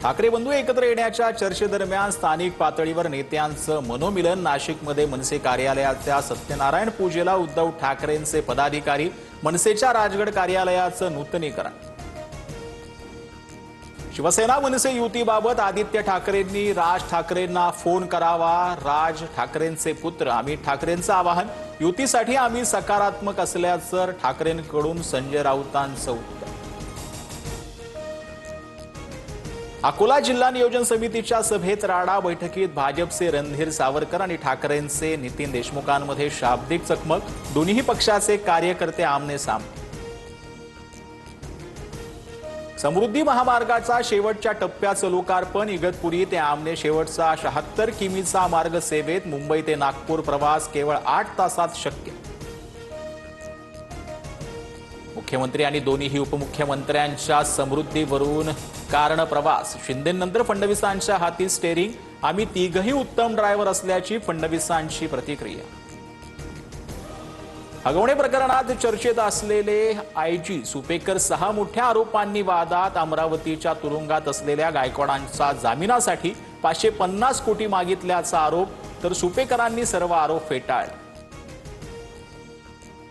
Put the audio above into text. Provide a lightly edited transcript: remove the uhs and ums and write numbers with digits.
ठाकरे बंधू एकत्र येण्याच्या चर्चेदरम्यान स्थानिक पातळीवर नेत्यांचं मनोमिलन। नाशिकमध्ये मनसे कार्यालयाच्या सत्यनारायण पूजेला उद्धव ठाकरेंचे पदाधिकारी, मनसेच्या राजगड कार्यालयाचं नूतनीकरण। शिवसेना मनसे युतीबाबत आदित्य ठाकरेंनी राज ठाकरेंना फोन करावा। राज ठाकरेंचे पुत्र अमित ठाकरेंचं आवाहन, युतीसाठी आम्ही सकारात्मक असल्याचं ठाकरेंकडून संजय राऊतांचं उत्तर। अकोला जिल्हा नियोजन समितीच्या सभेत राडा, बैठकीत भाजपचे रणधीर सावरकर आणि ठाकरेंचे नितीन देशमुखांमध्ये शाब्दिक चकमक, दोन्ही पक्षाचे कार्यकर्ते आमने सामने। समृद्धी महामार्गाचा शेवटच्या टप्प्याचं लोकार्पण, इगतपुरी ते आमने शेवटचा 76 किमीचा मार्ग सेवेत, मुंबई ते नागपूर प्रवास केवळ 8 तासात शक्य। मुख्यमंत्री आणि दोन्ही उपमुख्यमंत्र्यांच्या समृद्धीवरून कारण प्रवास, शिंदेनंतर फडणवीसांच्या हाती स्टेरिंग, आम्ही तिघही उत्तम ड्रायव्हर असल्याची फडणवीसांची प्रतिक्रिया। हगवणे प्रकरणात चर्चेत असलेले आयजी सुपेकर 6 मोठ्या आरोपांनी वादात, अमरावतीच्या तुरुंगात असलेल्या गायकवाडांचा जामिनासाठी 550 कोटी मागितल्याचा आरोप, तर सुपेकरांनी सर्व आरोप फेटाळले।